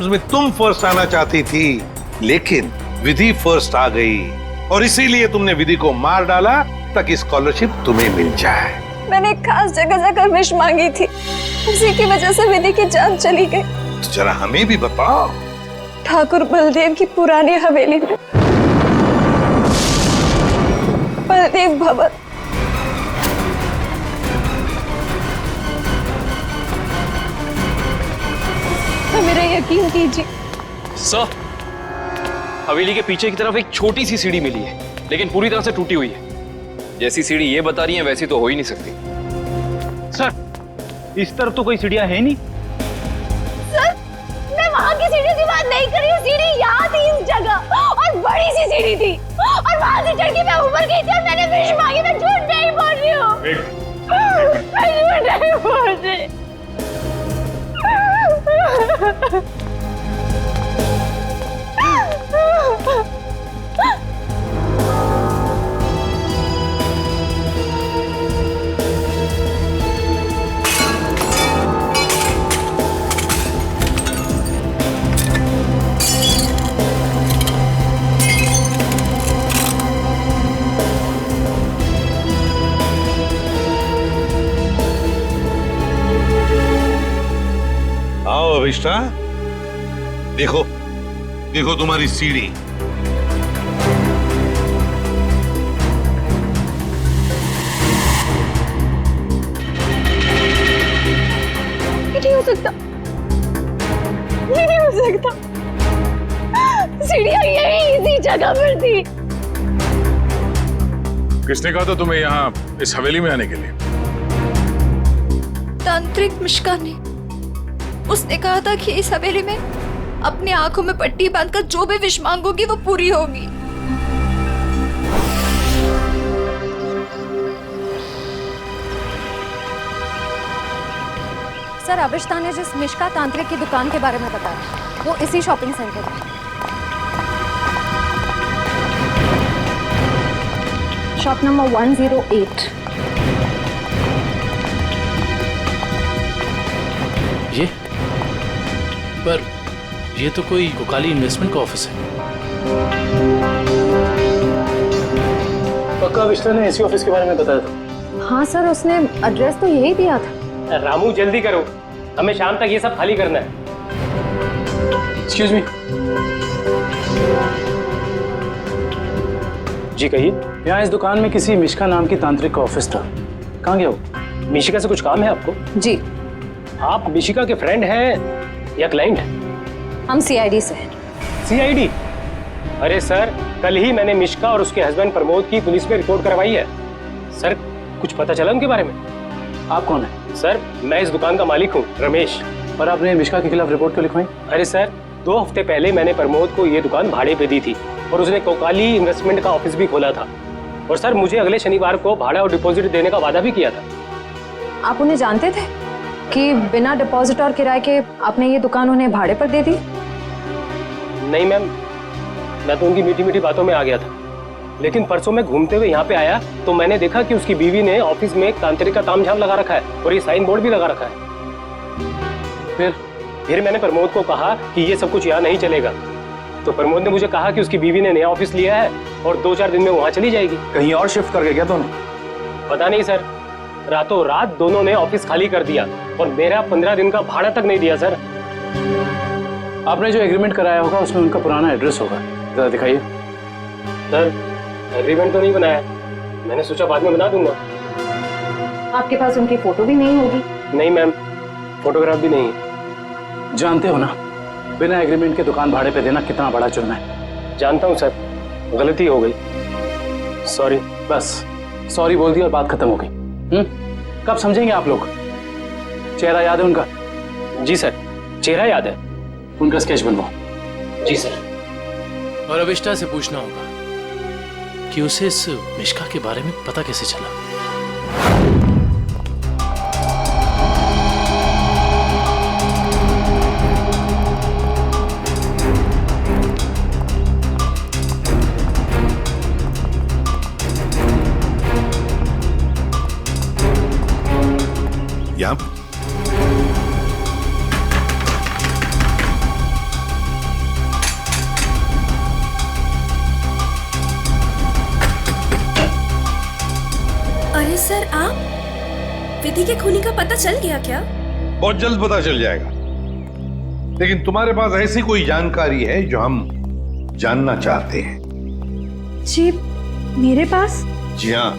में तुम फर्स्ट आना चाहती थी, लेकिन विधि फर्स्ट आ गई और इसीलिए तुमने विधि को मार डाला ताकि स्कॉलरशिप तुम्हें मिल जाए। मैंने एक खास जगह जाकर विश मांगी थी, उसी की वजह से विधि की जान चली गई। तो जरा हमें भी बताओ। ठाकुर बलदेव की पुरानी हवेली में बलदेव भवन। तो मेरा यकीन कीजिए सर, हवेली के पीछे की तरफ एक छोटी सी सीढ़ी मिली है, लेकिन पूरी तरह से टूटी हुई है। जैसी सीढ़ी ये बता रही है वैसी तो हो ही नहीं सकती। सर, इस तरफ तो कोई सीढ़ियां है नहीं। सर, मैं वहाँ की सीढ़ी की बात नहीं कर रही हूँ। सीढ़ी यहाँ थी इस जगह और बड़ी सी सीढ़ी थी और वहाँ से चढ़ के मैं ऊपर गई थी और मैंने विश मांगी। मैं झूठ नहीं बोल रही हूँ। मैं झूठ नहीं बोल रही। आओ अभिष्टा, देखो देखो तुम्हारी सीढ़ी। ये नहीं हो सकता, ये नहीं हो सकता। सीढ़ियाँ यही इसी जगह पर थी। किसने कहा था तुम्हें यहाँ इस हवेली में आने के लिए? तांत्रिक मिश्का ने। उसने कहा था कि इस हवेली में अपनी आंखों में पट्टी बांधकर जो भी विश मांगोगी वो पूरी होगी। सर, अभिष्टा ने जिस मिश्का तांत्रिक की दुकान के बारे में बताया वो इसी शॉपिंग सेंटर में। Shop number 108। ये पर ये तो कोई कोकाली इन्वेस्टमेंट का ऑफिस है। पक्का अभिष्टा ने इसी ऑफिस के बारे में बताया था। हाँ सर, उसने एड्रेस तो यही दिया था। रामू जल्दी करो, हमें शाम तक ये सब खाली करना है। Excuse me. जी कहिए। यहाँ इस दुकान में किसी मिश्का नाम की तांत्रिक का ऑफिस था, कहाँ गया वो? मिशिका से कुछ काम है आपको? जी। आप मिशिका के फ्रेंड हैं या क्लाइंट हैं? हम सीआईडी से हैं। सीआईडी? अरे सर, कल ही मैंने मिशिका और उसके हस्बैंड प्रमोद की पुलिस में रिपोर्ट करवाई है। सर, कुछ पता चला उनके बारे में? आप कौन है? सर, मैं इस दुकान का मालिक हूँ, रमेश। पर आपने मिश्का के खिलाफ रिपोर्ट क्यों लिखवाई? अरे सर, 2 हफ्ते पहले मैंने प्रमोद को ये दुकान भाड़े पे दी थी और उसने कोकाली इन्वेस्टमेंट का ऑफिस भी खोला था। और सर, मुझे अगले शनिवार को भाड़ा और डिपॉजिट देने का वादा भी किया था। आप उन्हें जानते थे कि बिना डिपॉजिट और किराए के आपने ये दुकान उन्हें भाड़े पर दे दी? नहीं मैम, मैं तो उनकी मीठी मीठी बातों में आ गया था, लेकिन परसों मैं घूमते हुए यहाँ पे आया तो मैंने देखा कि उसकी बीवी ने ऑफिस में एक तांत्रिक का तामझाम लगा रखा है और ये साइन बोर्ड भी लगा रखा है। फिर मैंने प्रमोद को कहा कि ये सब कुछ यहाँ नहीं चलेगा, तो प्रमोद ने मुझे कहा कि उसकी बीवी ने नया ऑफिस लिया है और 2-4 दिन में वहाँ चली जाएगी। कहीं और शिफ्ट करके गया दोनों? पता नहीं सर, रातों रात दोनों ने ऑफिस खाली कर दिया और मेरा 15 दिन का भाड़ा तक नहीं दिया। सर, आपने जो एग्रीमेंट कराया होगा उसमें उनका पुराना एड्रेस होगा, जरा दिखाइए। सर, एग्रीमेंट तो नहीं बनाया, मैंने सोचा बाद में बना दूंगा। आपके पास उनकी फोटो भी नहीं होगी? नहीं मैम, फोटोग्राफ भी नहीं है। जानते हो ना, बिना एग्रीमेंट के दुकान भाड़े पे देना कितना बड़ा जुर्म है। जानता हूँ सर, गलती हो गई, सॉरी। बस सॉरी बोल दी और बात खत्म हो गई। कब समझेंगे आप लोग? चेहरा याद है उनका? जी सर, चेहरा याद है। उनका स्केच बनवाओ। जी सर। और अभिष्टा से पूछना होगा कि उसे इस मिश्का के बारे में पता कैसे चला। सर आप विधि के खूनी का पता चल गया क्या? बहुत जल्द पता चल जाएगा, लेकिन तुम्हारे पास ऐसी कोई जानकारी है जो हम जानना चाहते हैं? जी मेरे पास? जी हाँ।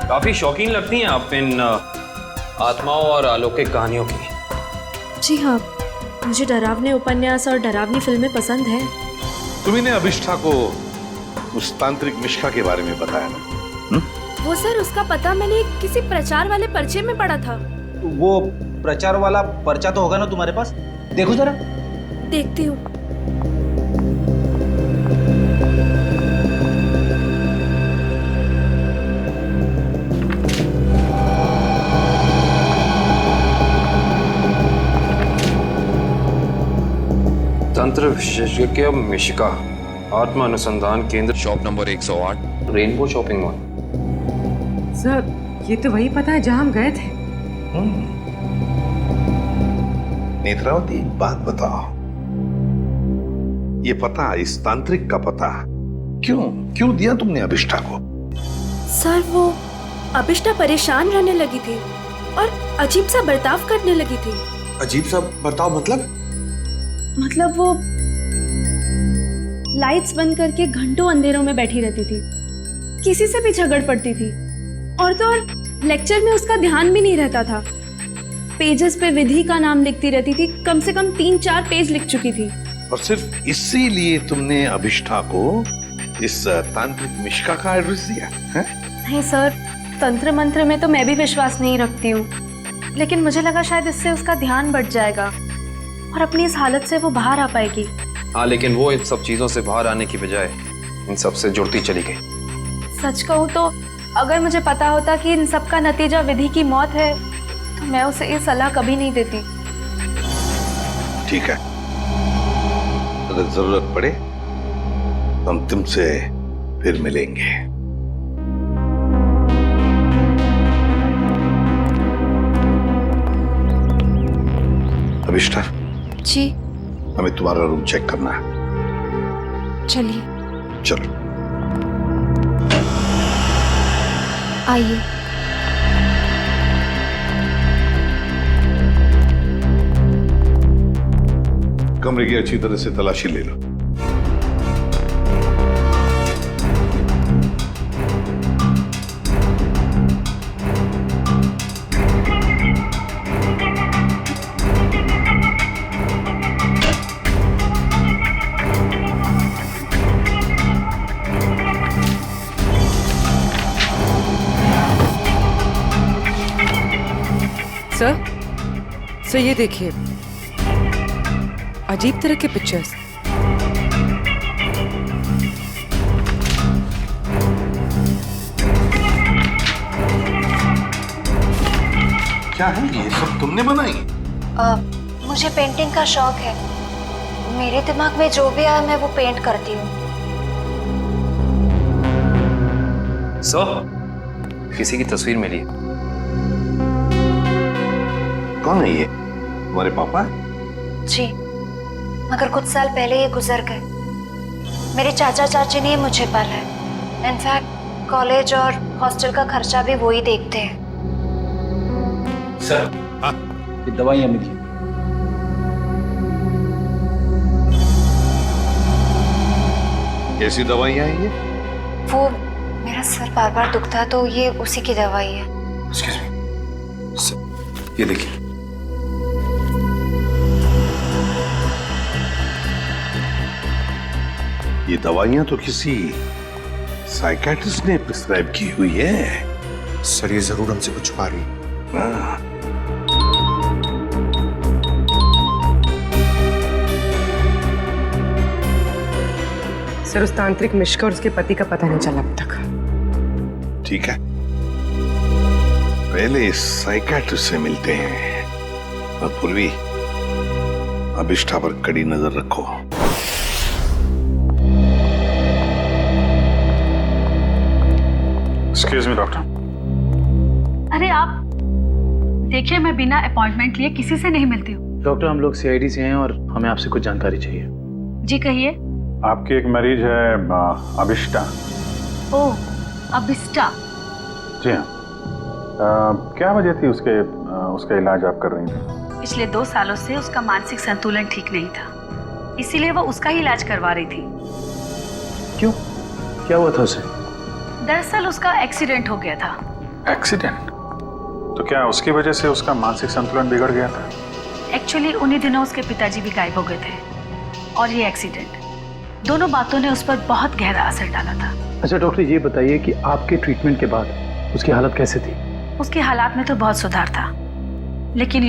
काफी शौकीन लगती हैं आप इन आत्माओं और अलौकिक कहानियों की। जी हाँ, मुझे डरावने उपन्यास और डरावनी फिल्में पसंद हैं। तुम्ही अभिष्ठा को उस तांत्रिक मिश्का के बारे में बताया ना? वो सर, उसका पता मैंने किसी प्रचार वाले पर्चे में पढ़ा था। वो प्रचार वाला पर्चा तो होगा ना तुम्हारे पास? देखो जरा। देखती हूँ। तंत्र विशेषज्ञ मिशिका, आत्मा अनुसंधान केंद्र, shop number 108, rainbow shopping mall. Sir ये तो वही पता है जहां हम गए थे। नेत्रावती, एक बात बताओ, ये पता, इस तांत्रिक का पता क्यों दिया तुमने अभिष्ठा को? सर वो अभिष्ठा परेशान रहने लगी थी और अजीब सा बर्ताव करने लगी थी। अजीब सा बर्ताव मतलब वो लाइट्स बंद करके घंटों अंधेरों में बैठी रहती थी, किसी से भी झगड़ पड़ती थी, और तो और लेक्चर में उसका ध्यान भी नहीं रहता था। पेजेस पे विधि का नाम लिखती रहती थी, कम से कम 3-4 पेज लिख चुकी थी। और सिर्फ इसीलिए तुमने अभिष्ठा को इस तांत्रिक मिश्का का एड्रेस दिया है? नहीं सर, तंत्र मंत्र में तो मैं भी विश्वास नहीं रखती हूँ, लेकिन मुझे लगा शायद इससे उसका ध्यान बढ़ जाएगा और अपनी इस हालत से वो बाहर आ पाएगी। हाँ, लेकिन वो इन सब चीजों से बाहर आने की बजाय इन सब से जुड़ती चली गई। सच कहूँ तो अगर मुझे पता होता कि इन सब का नतीजा विधि की मौत है, तो मैं उसे ये सलाह कभी नहीं देती। ठीक है, अगर जरूरत पड़े तो हम तुमसे फिर मिलेंगे। अभिष्ठा जी, हमें तुम्हारा रूम चेक करना है। चलिए। चलो आइए। कमरे की अच्छी तरह से तलाशी ले लो। सर ये देखिए, अजीब तरह के पिक्चर्स। क्या है ये सब तुमने बनाई? मुझे पेंटिंग का शौक है, मेरे दिमाग में जो भी आया मैं वो पेंट करती हूँ। सर, किसी की तस्वीर मिली है। कौन है ये? तुम्हारे पापा? जी, मगर कुछ साल पहले ये गुजर गए। मेरे चाचा चाची ने मुझे पाला है। इनफैक्ट कॉलेज और हॉस्टल का खर्चा भी वो ही देखते हैं। सर, हाँ, ये दवाइयां मिली। कैसी दवाइयां हैं ये? वो मेरा सर बार बार दुखता है तो ये उसी की दवाई है। Excuse me. सर, ये देखिए। ये दवाइयां तो किसी साइकियाट्रिस्ट ने प्रिस्क्राइब की हुई है। सर, ये जरूर हमसे कुछ छुपा रही है। सर, उस तांत्रिक मिश्का और उसके पति का पता नहीं चला अब तक। ठीक है, पहले इस साइकियाट्रिस्ट से मिलते हैं और पूर्वी अभिष्ठा पर कड़ी नजर रखो। Excuse me doctor. अरे आप देखिए, मैं बिना अपॉइंटमेंट लिए किसी से नहीं मिलती हूँ। डॉक्टर, हम लोग सीआईडी से हैं और हमें आपसे कुछ जानकारी चाहिए। जी कहिए। आपकी एक मरीज है अभिष्टा। ओह, अभिष्टा। जी हाँ। क्या वजह थी उसका इलाज आप कर रही थी? पिछले 2 सालों से उसका मानसिक संतुलन ठीक नहीं था, इसीलिए वो उसका ही इलाज करवा रही थी। क्यों, क्या हुआ था उसे? दरअसल उसका एक्सीडेंट हो गया था। एक्सीडेंट? तो क्या उसकी वजह से उसका मानसिक संतुलन बिगड़ गया था? एक्चुअली उन्हीं दिनों उसके पिताजी भी गायब हो गए थे और ये एक्सीडेंट, दोनों बातों ने उस पर बहुत गहरा असर डाला था। अच्छा डॉक्टर, ये बताइए कि आपके ट्रीटमेंट के बाद उसकी हालत कैसे थी? उसकी हालात में तो बहुत सुधार था, लेकिन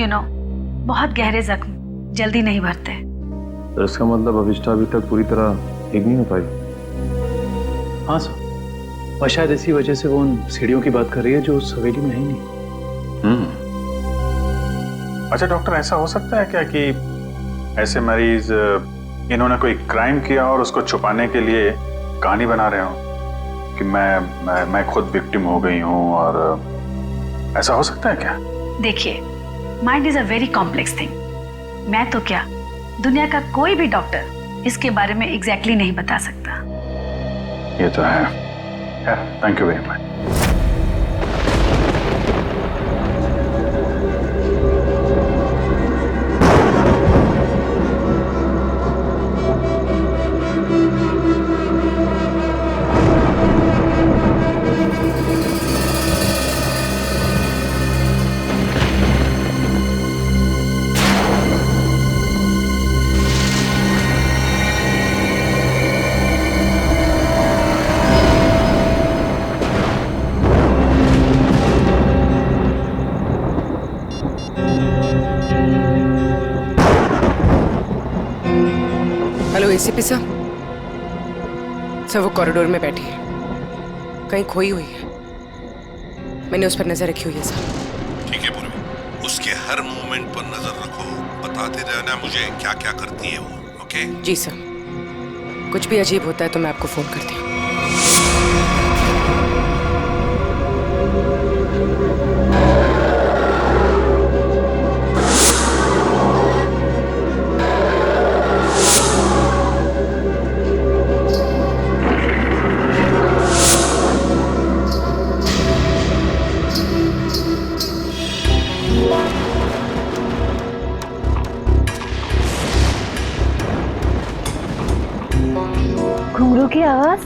बहुत गहरे जख्म जल्दी नहीं भरते। तो इसका मतलब अभिष्टा अभी तक पूरी तरह ठीक नहीं हो पाई? हाँ सर, और शायद इसी वजह से वो उन सीढ़ियों की बात कर रही है जो उस हवेली में है ही नहीं। अच्छा डॉक्टर, ऐसा हो सकता है क्या कि ऐसे मरीज इन्होंने कोई क्राइम किया और उसको छुपाने के लिए कहानी बना रहे हो कि मैं खुद विक्टिम हो गई हूँ, और ऐसा हो सकता है क्या? देखिए, mind is a very complex thing. मैं तो क्या, दुनिया का कोई भी डॉक्टर इसके बारे में एग्जैक्टली नहीं बता सकता। ये तो है। Thank you very much. Hello ACP साहब। सर वो कॉरिडोर में बैठी है, कहीं खोई हुई है। मैंने उस पर नजर रखी हुई है सर। ठीक है पूर्वी, उसके हर मूवमेंट पर नजर रखो, बताते रहना मुझे क्या क्या करती है वो। ओके? जी सर, कुछ भी अजीब होता है तो मैं आपको फोन करती हूँ। घुंघरू की आवाज।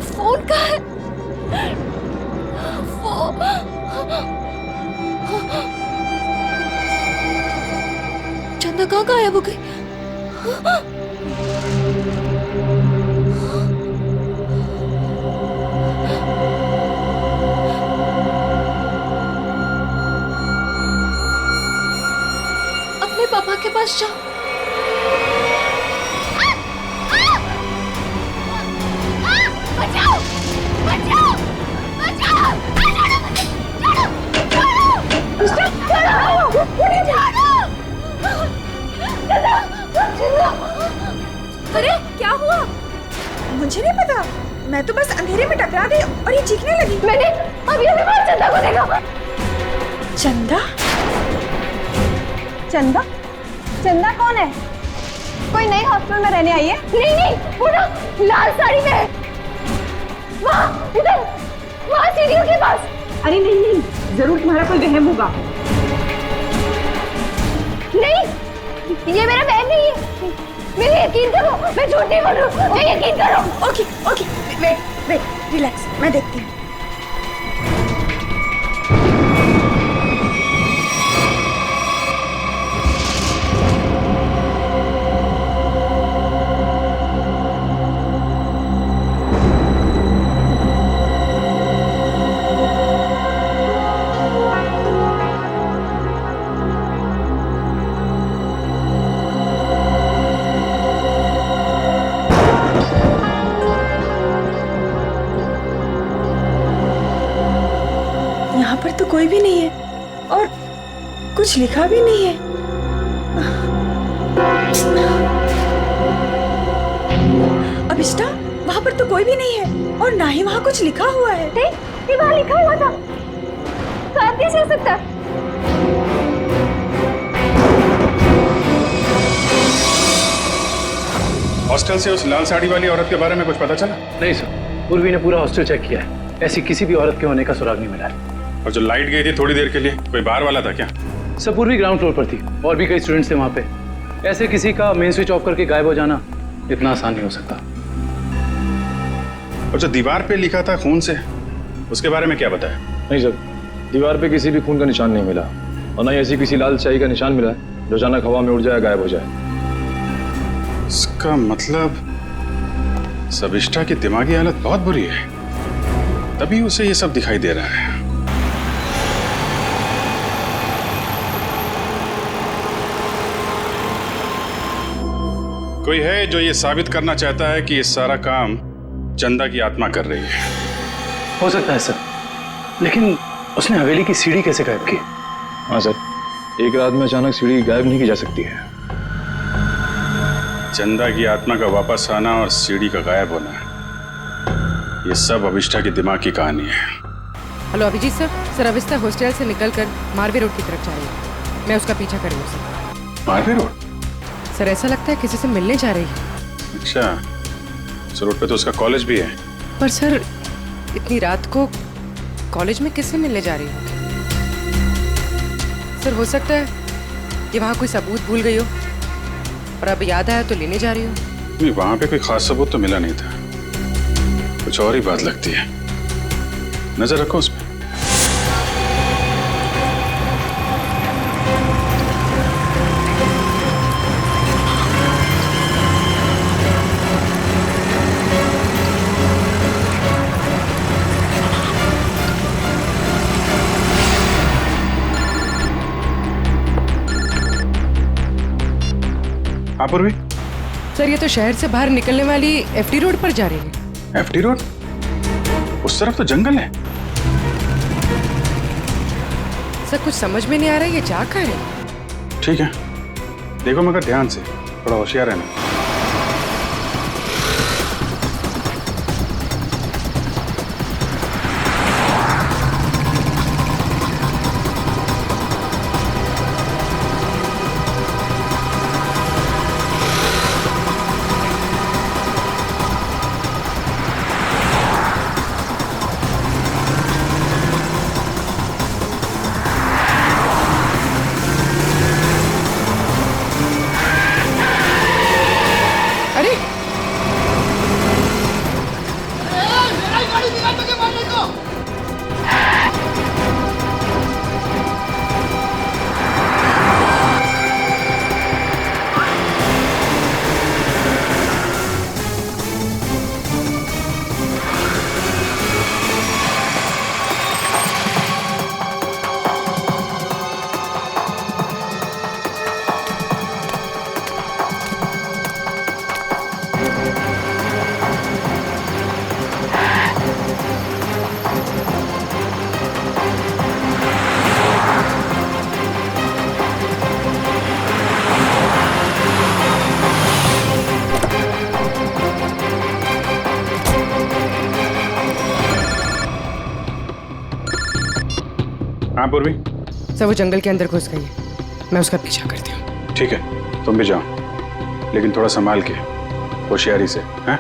फोन कहाँ है? चंदा कहाँ गायब हो गई? अपने पापा के पास जाओ। बचाओ बचाओ बचाओ! अरे क्या हुआ? मुझे नहीं पता, मैं तो बस अंधेरे में टकरा गई और ये चीखने लगी। मैंने अभी बाहर चंदा को देखा। चंदा? चंदा? चंदा कौन है? कोई नई हॉस्टल में रहने आई है? नहीं नहीं, वो ना लाल साड़ी में है। वहाँ इधर, वहाँ सीढ़ियों के पास। अरे नहीं नहीं, जरूर तुम्हारा कोई वहम होगा। नहीं, ये मेरा बहन नहीं है। मेरे यकीन करो, मैं झूठ नहीं बोल रही हूँ। मैं यकीन करो। Okay okay, wait wait, relax, मैं देखती हूँ। यहाँ पर तो कोई भी नहीं है और कुछ लिखा भी नहीं है। अभिष्टा, वहाँ पर तो कोई भी नहीं है और ना ही वहाँ कुछ लिखा हुआ है। ये वहाँ लिखा हुआ था। साथ कैसे हो सकता? हॉस्टल से उस लाल साड़ी वाली औरत के बारे में कुछ पता चला? नहीं सर, पूर्वी ने पूरा हॉस्टल चेक किया है, ऐसी किसी भी औरत के होने का सुराग नहीं मिला है। और जो लाइट गई थी थोड़ी देर के लिए, कोई बाहर वाला था क्या? सब पूर्वी ग्राउंड फ्लोर पर थी और भी कई स्टूडेंट्स थे वहाँ पे। ऐसे किसी का मेन स्विच ऑफ करके गायब हो जाना इतना आसान नहीं हो सकता। और जो दीवार पे लिखा था खून से, उसके बारे में क्या बताया? नहीं सर, दीवार पे किसी भी खून का निशान नहीं मिला और ना ही ऐसी किसी लाल स्याही का निशान मिला है जो अचानक हवा में उड़ जाए, गायब हो जाए। इसका मतलब सबिष्टा की दिमागी हालत बहुत बुरी है, तभी उसे ये सब दिखाई दे रहा है। कोई है जो ये साबित करना चाहता है कि ये सारा काम चंदा की आत्मा कर रही है। हो सकता है सर, लेकिन उसने हवेली की सीढ़ी कैसे गायब की? हाँ सर, एक रात में अचानक सीढ़ी गायब नहीं की जा सकती है। चंदा की आत्मा का वापस आना और सीढ़ी का गायब होना, ये सब अभिष्टा के दिमाग की कहानी है। Hello Abhijit sir, sir Abhishta hostel से निकलकर मारवे रोड की तरफ जा रही है। मैं उसका पीछा कर रही हूँ सर। मारवे रोड? सर ऐसा लगता है किसी से मिलने जा रही है। अच्छा, उस रोड पे तो उसका कॉलेज भी है। पर सर इतनी रात को कॉलेज में किससे मिलने जा रही है? सर हो सकता है ये वहाँ कोई सबूत भूल गई हो और अब याद आया तो लेने जा रही हो। नहीं, वहाँ पे कोई खास सबूत तो मिला नहीं था, कुछ और ही बात लगती है। नजर रखो उस पर। हाँ पूर्वी? सर ये तो शहर से बाहर निकलने वाली एफडी रोड पर जा रही है। FD road? उस तरफ तो जंगल है। सर कुछ समझ में नहीं आ रहा है ये जा कहाँ है। ठीक है, देखो मगर ध्यान से, थोड़ा होशियार रहना। हाँ पूर्वी। सर वो जंगल के अंदर घुस गई है, मैं उसका पीछा करती हूँ। ठीक है, तुम भी जाओ, लेकिन थोड़ा संभाल के, होशियारी से, हैं?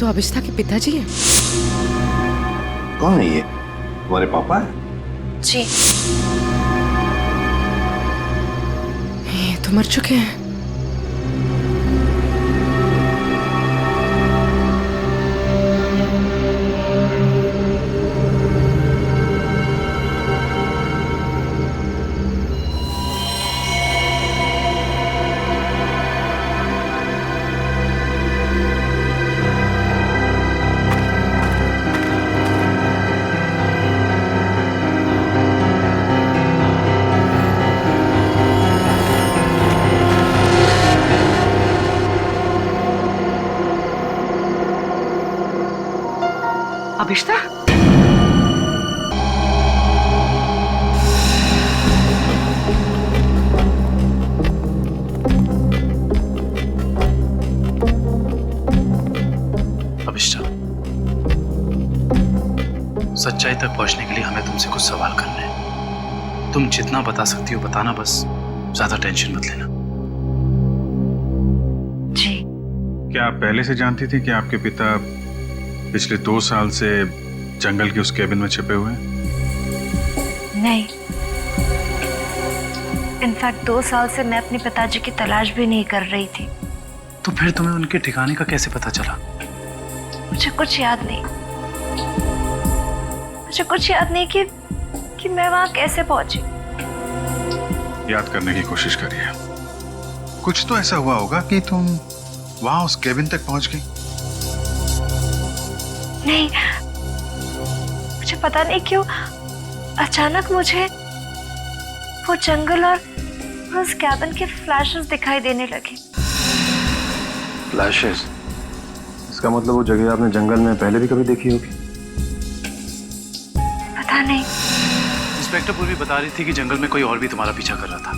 तो अभिष्ठा के पिताजी हैं। कौन है ये? तुम्हारे पापा है? जी। ये तो मर चुके हैं। अभिष्ठा, अभिष्ठा, सच्चाई तक पहुंचने के लिए हमें तुमसे कुछ सवाल करने हैं। तुम जितना बता सकती हो बताना, बस ज्यादा टेंशन मत लेना। जी। क्या आप पहले से जानती थी कि आपके पिता पिछले 2 साल से जंगल के उस केबिन में छिपे हुए हैं? नहीं, इनफैक्ट 2 साल से मैं अपने पिताजी की तलाश भी नहीं कर रही थी। तो फिर तुम्हें उनके ठिकाने का कैसे पता चला? मुझे कुछ याद नहीं। मुझे कुछ याद नहीं कि मैं वहां कैसे पहुंची। याद करने की कोशिश करिए। कुछ तो ऐसा हुआ होगा कि तुम वहां उस केबिन तक पहुंच गई। नहीं, मुझे पता नहीं क्यों अचानक मुझे वो जंगल और उस कैबिन के फ्लैशेस दिखाई देने लगे। फ्लैशेस? इसका मतलब वो जगह आपने जंगल में पहले भी कभी देखी होगी। पता नहीं। इंस्पेक्टर पूर्वी बता रही थी कि जंगल में कोई और भी तुम्हारा पीछा कर रहा था,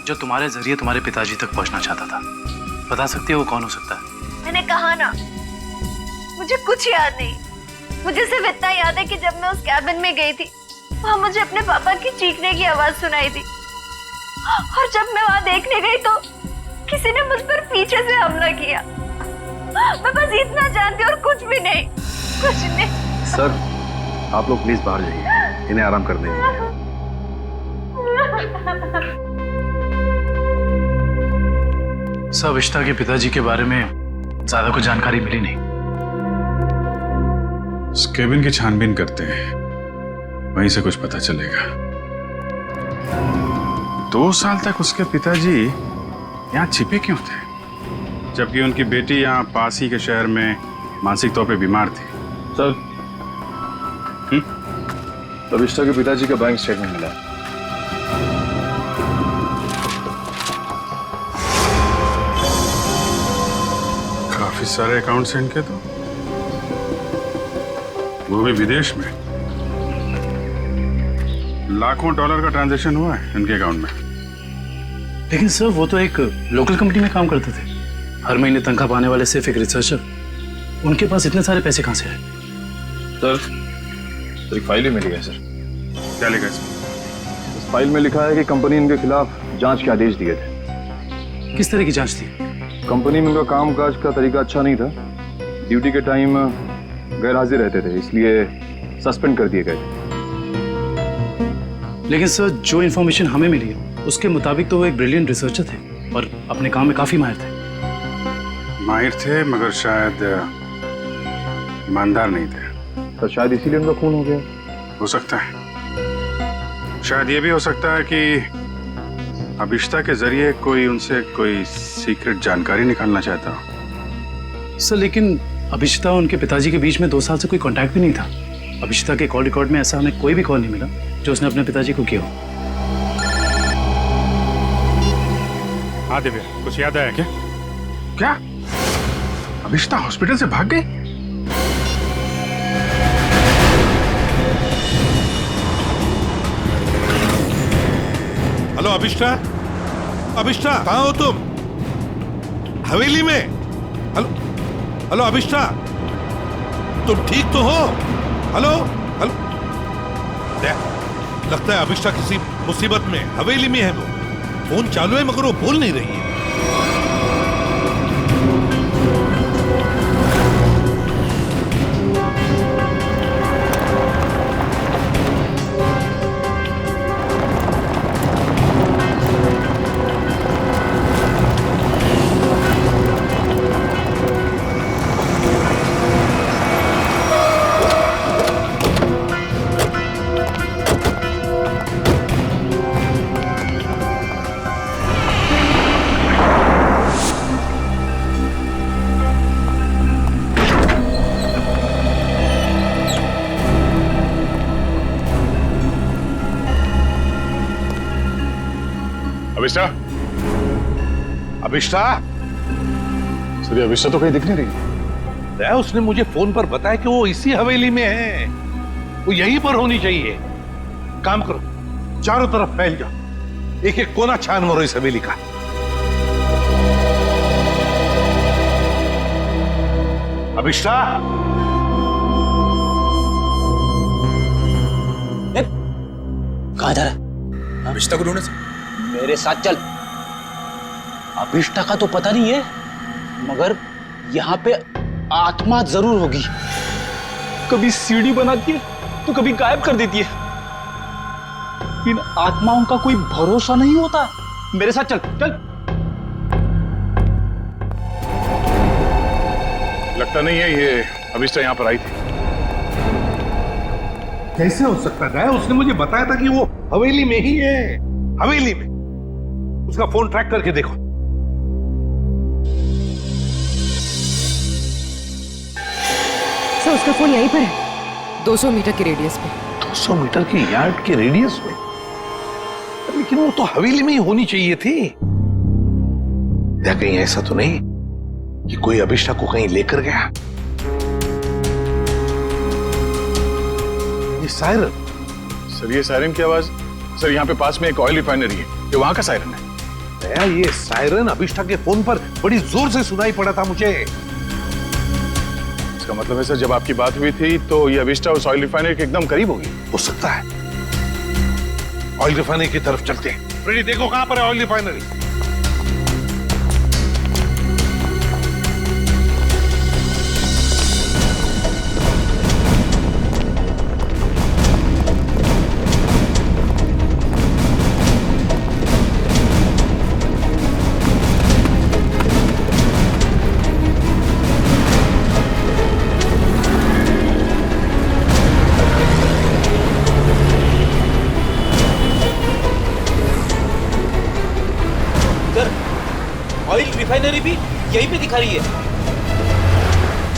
जो तुम्हारे जरिए तुम्हारे पिताजी तक पहुंचना चाहता था। बता सकती है वो कौन हो सकता है? मैंने कहा ना, मुझे कुछ याद नहीं। मुझे सिर्फ इतना याद है कि जब मैं उस कैबिन में गई थी, वहां मुझे अपने पापा की चीखने की आवाज सुनाई थी, और जब मैं वहां देखने गई तो किसी ने मुझ पर पीछे से हमला किया। मैं बस इतना जानती हूँ और कुछ भी नहीं, कुछ नहीं। सर, आप लोग प्लीज बाहर जाइए, इन्हें आराम कर देंगे। सब अभिष्टा के पिताजी के बारे में ज्यादा कुछ जानकारी मिली नहीं। उस केबिन की छानबीन करते हैं, वहीं से कुछ पता चलेगा। 2 साल तक उसके पिताजी यहाँ छिपे क्यों थे, जबकि उनकी बेटी यहाँ पास ही के शहर में मानसिक तौर पे बीमार थी? सर, अभिष्टा के पिताजी का बैंक स्टेटमेंट मिला। काफी सारे अकाउंट्स हैं इनके, तो वो भी विदेश में। लाखों डॉलर का ट्रांजैक्शन हुआ है इनके अकाउंट में। लेकिन सर, वो तो एक लोकल कंपनी में काम करते थे, हर महीने तनख्वाह पाने वाले सिर्फ एक रिसर्चर। उनके पास इतने सारे पैसे कहां से आए? सर, एक फाइल ही मिली है सर। क्या लिखा है इसमें? इस फाइल में लिखा है कि कंपनी इनके खिलाफ जांच के आदेश दिए थे। किस तरह की जांच थी? कंपनी में इनका कामकाज का तरीका अच्छा नहीं था, ड्यूटी के टाइम गैर हाजिर रहते थे, इसलिए सस्पेंड कर दिए गए थे। लेकिन सर, जो इन्फॉर्मेशन हमें मिली है उसके मुताबिक तो वो एक ब्रिलियंट रिसर्चर थे और अपने काम में काफी माहिर थे। माहिर थे, मगर शायद ईमानदार नहीं थे। तो शायद इसीलिए उनका खून हो गया। हो सकता है। शायद ये भी हो सकता है कि अभिष्टा के जरिए कोई उनसे कोई सीक्रेट जानकारी निकालना चाहता हो। सर, लेकिन अभिष्टा और उनके पिताजी के बीच में 2 साल से कोई कांटेक्ट भी नहीं था। अभिष्टा के कॉल रिकॉर्ड में ऐसा हमें कोई भी कॉल नहीं मिला जो उसने अपने पिताजी को किया हो। हाँ दिव्या, कुछ याद आया क्या? क्या अभिष्टा हॉस्पिटल से भाग गई? हेलो अभिष्टा, अभिष्टा कहाँ हो तुम? हवेली में? हेलो हेलो अभिष्टा, तुम ठीक तो हो? हेलो हेलो, लगता है अभिष्टा किसी मुसीबत में हवेली में है। वो फोन चालू है मगर वो बोल नहीं रही है। अभिष्टा, अभिष्टा? सर, अभिष्टा तो कहीं दिख नहीं रही। उसने मुझे फोन पर बताया कि वो इसी हवेली में है, वो यहीं पर होनी चाहिए। काम करो, चारों तरफ फैल जाओ, एक एक कोना छान मारो इस हवेली का। अभिष्टा? कहाँ जा रहा है? अभिष्टा को ढूंढने से। मेरे साथ चल। अभिष्टा का तो पता नहीं है, मगर यहाँ पे आत्मा जरूर होगी। कभी सीढ़ी बनाती है तो कभी गायब कर देती है। इन आत्माओं का कोई भरोसा नहीं होता। मेरे साथ चल चल। लगता नहीं है ये अभिष्टा यहाँ पर आई थी। कैसे हो सकता है? उसने मुझे बताया था कि वो हवेली में ही है, हवेली में। उसका फोन ट्रैक करके देखो। सर उसका फोन यहीं पर है, 200 मीटर के रेडियस पे। 200 मीटर की यार्ड के रेडियस में? लेकिन वो तो हवेली में ही होनी चाहिए थी। या कहीं ऐसा तो नहीं कि कोई अभिष्टा को कहीं लेकर गया? ये सायरन। सर ये सायरन की आवाज, सर यहाँ पे पास में एक ऑयल रिफाइनरी है, ये वहां का सायरन है। दया, ये सायरन अभिष्टा के फोन पर बड़ी जोर से सुनाई पड़ा था मुझे। इसका मतलब है सर जब आपकी बात हुई थी तो ये अभिष्टा उस ऑयल रिफाइनरी के एकदम करीब होगी। हो सकता है। ऑयल रिफाइनरी की तरफ चलते हैं। फ्रेडी देखो कहां पर है ऑयल रिफाइनरी। ऑयल रिफाइनरी भी यहीं पे दिखा रही है।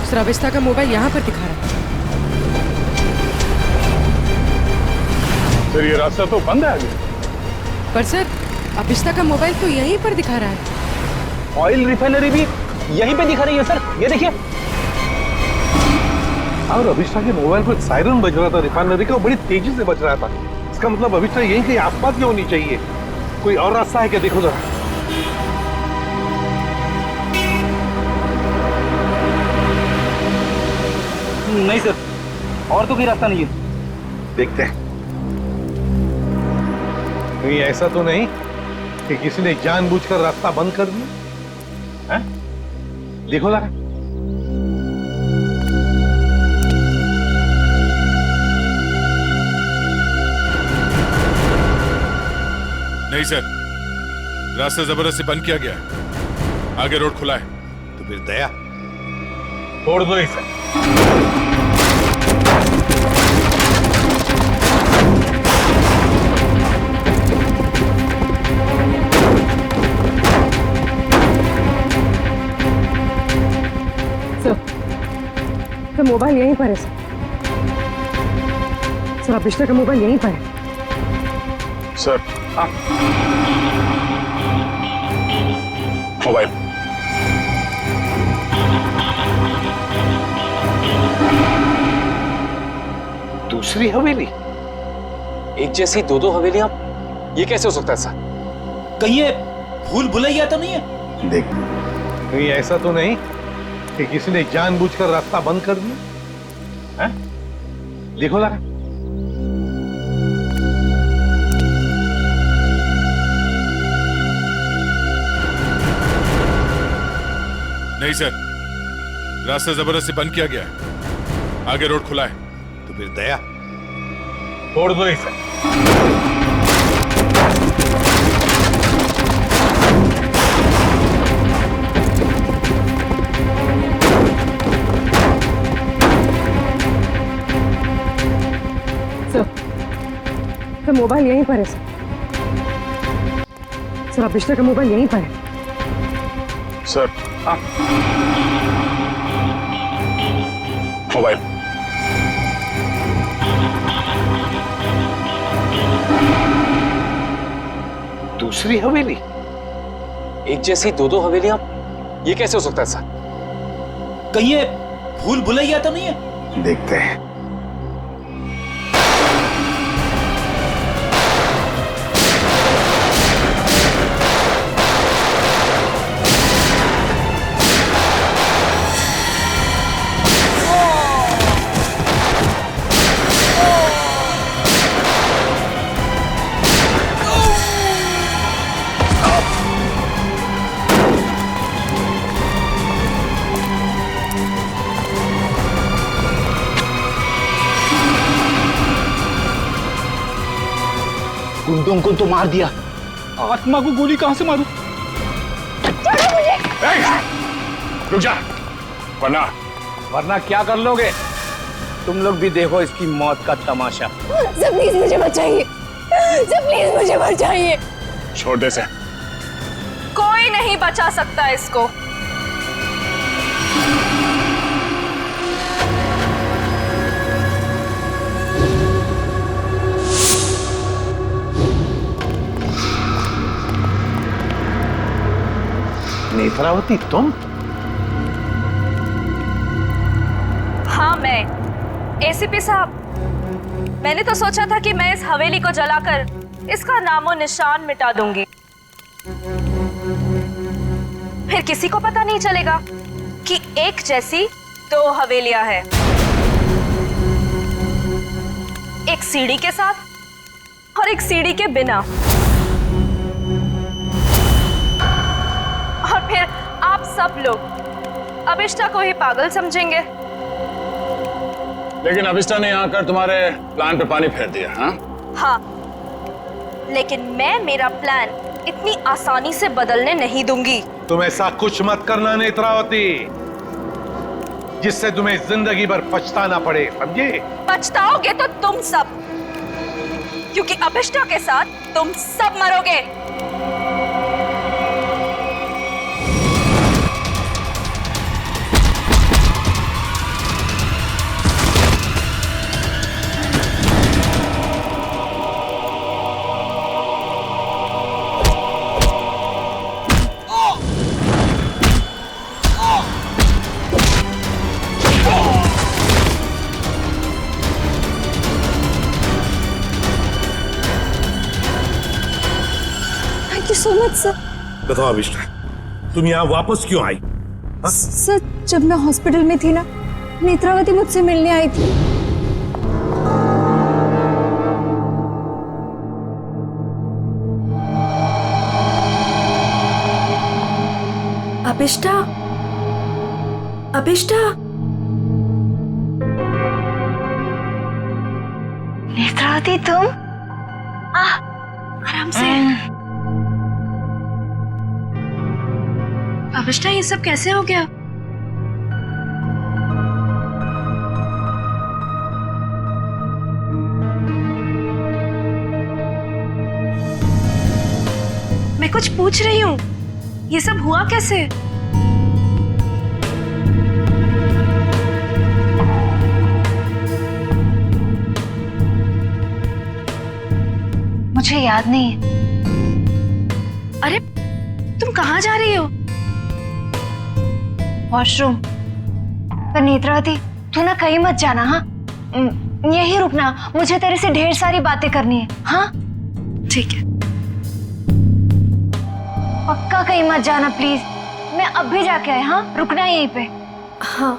सर अभिष्टा का मोबाइल यहाँ पर दिखा रहा है। सर ये रास्ता तो बंद है आगे। पर सर अभिष्टा का मोबाइल तो यहीं पर दिखा रहा है। ऑयल रिफाइनरी भी यहीं पे दिखा रही है सर, ये देखिए। और अभिष्टा के मोबाइल पर सायरन बज रहा था रिफाइनरी का, बड़ी तेजी से बज रहा था। इसका मतलब अभिष्टा यहीं कहीं आसपास में होनी चाहिए। कोई और रास्ता है क्या? देखो जरा। नहीं सर, और तो कोई रास्ता नहीं है। देखते हैं। कहीं ऐसा तो नहीं कि किसी ने जानबूझकर रास्ता बंद कर दिया? हैं? देखो जरा। नहीं सर, रास्ता जबरदस्ती बंद किया गया है। आगे रोड खुला है। तो फिर दया छोड़ दो इसे। सर मोबाइल यहीं पर है सर। सर अभिष्टा का मोबाइल यहीं पर है। Sir mobile. दूसरी हवेली? एक जैसी दो दो हवेलियां, ये कैसे हो सकता है सर? कहीं ये भूल भुलैया तो नहीं है? देख, कहीं ऐसा तो नहीं कि किसी ने जानबूझकर रास्ता बंद कर दिया? हैं? देखो जरा। नहीं सर, रास्ता जबरदस्ती बंद किया गया है। आगे रोड खुला है। तो फिर दया छोड़ दो इसे। सर मोबाइल यहीं पर है सर। सर अभिष्टा का मोबाइल यहीं पर है। Sir mobile. दूसरी हवेली? एक जैसी दो दो हवेलियां, ये कैसे हो सकता है सर? कहीं ये भूल भुलैया तो नहीं है? देखते हैं। गुंडों को तो मार दिया, आत्मा को गोली कहां से मारूं? रुक जा, वरना क्या कर लोगे? तुम लोग भी देखो इसकी मौत का तमाशा। सर प्लीज मुझे बचाइए, सर प्लीज मुझे बचाइए। छोड़ दे से, कोई नहीं बचा सकता इसको। नेत्रावती तुम? हाँ मैं। एसीपी साहब, मैंने तो सोचा था कि मैं इस हवेली को जलाकर इसका नामो निशान मिटा दूंगी, फिर किसी को पता नहीं चलेगा कि एक जैसी दो हवेलियां हैं, एक सीढ़ी के साथ और एक सीढ़ी के बिना। और फिर आप सब लोग अभिष्टा को ही पागल समझेंगे। लेकिन अभिष्टा ने यहाँ आकर तुम्हारे प्लान पे पानी फेर दिया। हाँ, लेकिन मैं मेरा प्लान इतनी आसानी से बदलने नहीं दूंगी। तुम ऐसा कुछ मत करना नेत्रावती जिससे तुम्हें जिंदगी भर पछताना पड़े, समझे? पछताओगे तो तुम सब, क्योंकि अभिष्टा के साथ तुम सब मरोगे। So much sir. बताओ अभिष्टा, तुम यहाँ वापस क्यों आई? सर, जब मैं हॉस्पिटल में थी ना, नेत्रावती मुझसे मिलने आई थी। अभिष्टा, अभिष्टा, नेत्रावती तुम? आराम से। अभिष्टा, ये सब कैसे हो गया? मैं कुछ पूछ रही हूँ, ये सब हुआ कैसे? मुझे याद नहीं है। अरे, तुम कहाँ जा रही हो? वॉशरूम। पर नेत्रावती, तू ना कहीं मत जाना। हाँ, यही रुकना, मुझे तेरे से ढेर सारी बातें करनी है। हाँ ठीक है। पक्का कहीं मत जाना प्लीज। मैं अब भी जाके आए। हाँ, रुकना यहीं पे। हाँ।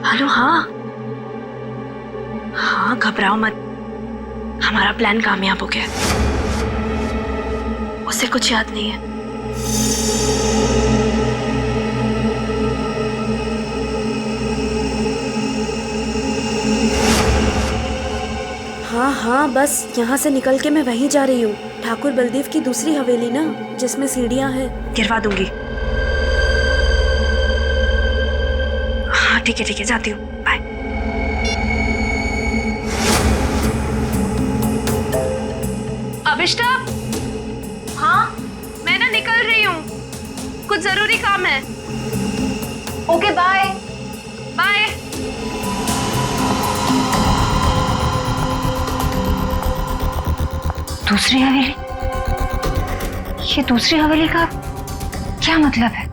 हेलो। हाँ हाँ, घबराओ मत, हमारा प्लान कामयाब हो गया। उसे कुछ याद नहीं है। हाँ हाँ, बस यहाँ से निकल के मैं वहीं जा रही हूँ। ठाकुर बलदेव की दूसरी हवेली ना, जिसमें सीढ़ियाँ हैं। गिरवा दूंगी। हाँ ठीक है, जाती हूँ। बाय। अभिष्टा। हाँ, मैं ना निकल रही हूँ, कुछ जरूरी काम है। Okay, bye. बाय। दूसरी हवेली? ये दूसरी हवेली का क्या मतलब है?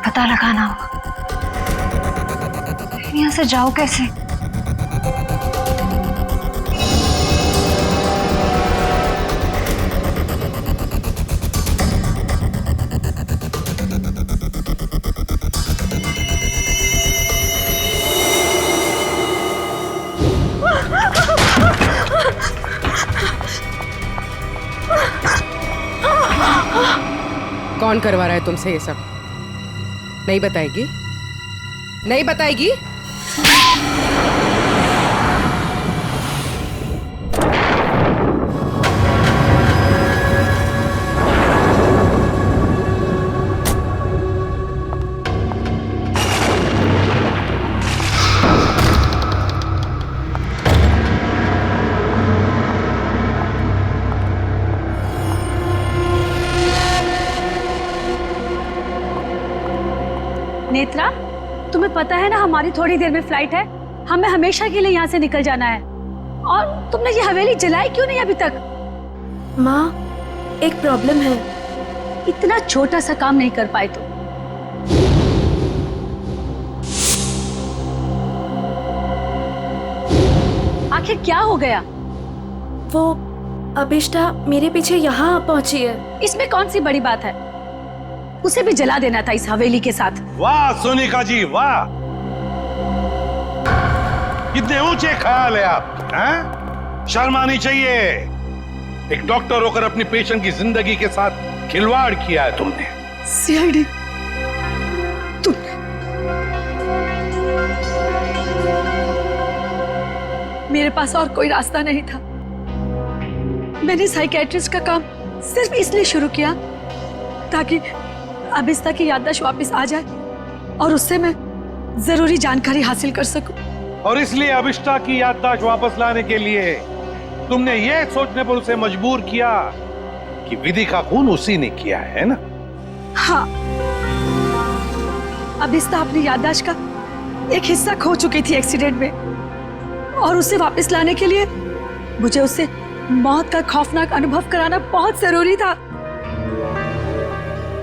पता लगाना होगा। यहाँ से जाओ कैसे? कौन करवा रहा है तुमसे ये सब? नहीं बताएगी? नहीं बताएगी? नेत्रा, तुम्हें पता है ना हमारी थोड़ी देर में फ्लाइट है, हमें हमेशा के लिए यहाँ से निकल जाना है। और तुमने ये हवेली जलाई क्यों नहीं अभी तक? माँ, एक प्रॉब्लम है। इतना छोटा सा काम नहीं कर पाए तुम। आखिर क्या हो गया? वो अभिष्टा मेरे पीछे यहाँ पहुंची है। इसमें कौन सी बड़ी बात है? उसे भी जला देना था इस हवेली के साथ। वाह सोनिका जी वाह, कितने ऊंचे ख्याल है आप, हैं? शर्म आनी चाहिए। एक डॉक्टर होकर अपनी पेशेंट की जिंदगी के साथ खिलवाड़ किया है तुमने। सीआईडी, मेरे पास और कोई रास्ता नहीं था। मैंने साइकेट्रिस्ट का काम सिर्फ इसलिए शुरू किया ताकि अभिष्टा की याददाश्त वापस आ जाए और उससे मैं जरूरी जानकारी हासिल कर सकूं। और इसलिए अभिष्टा की याददाश्त वापस लाने के लिए तुमने ये सोचने पर उसे मजबूर किया कि विधि का खून उसी ने किया है ना? हाँ, अभिष्टा अपनी याददाश्त का एक हिस्सा खो चुकी थी एक्सीडेंट में, और उसे वापस लाने के लिए मुझे उससे मौत का खौफनाक अनुभव कराना बहुत जरूरी था।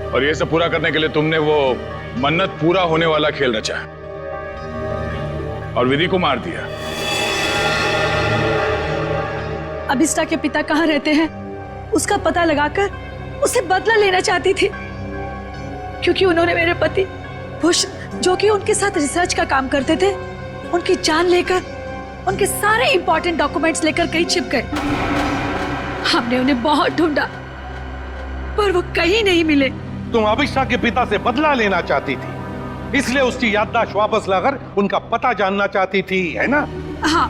और ये सब पूरा करने के लिए तुमने वो मन्नत पूरा होने वाला खेल रचा और विधि को मार दिया। अभिष्टा के पिता कहाँ रहते हैं उसका पता लगाकर उसे बदला लेना चाहती थी, क्योंकि उन्होंने मेरे पति बुश, जो कि उनके साथ रिसर्च का काम करते थे, उनकी जान लेकर उनके सारे इंपॉर्टेंट डॉक्यूमेंट्स लेकर कहीं छिप गए। हमने उन्हें बहुत ढूंढा पर वो कहीं नहीं मिले। तुम अभिष्टा के पिता से बदला लेना चाहती थी, इसलिए उसकी याददाश्त वापस लाकर उनका पता जानना चाहती थी, है ना? हाँ,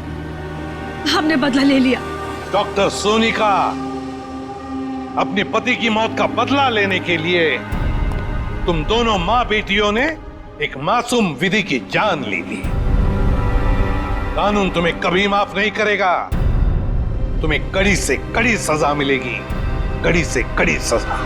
हमने बदला ले लिया। डॉक्टर सोनिका, अपने पति की मौत का बदला लेने के लिए तुम दोनों मां बेटियों ने एक मासूम विधि की जान ले ली। कानून तुम्हें कभी माफ नहीं करेगा। तुम्हें कड़ी से कड़ी सजा मिलेगी, कड़ी से कड़ी सजा।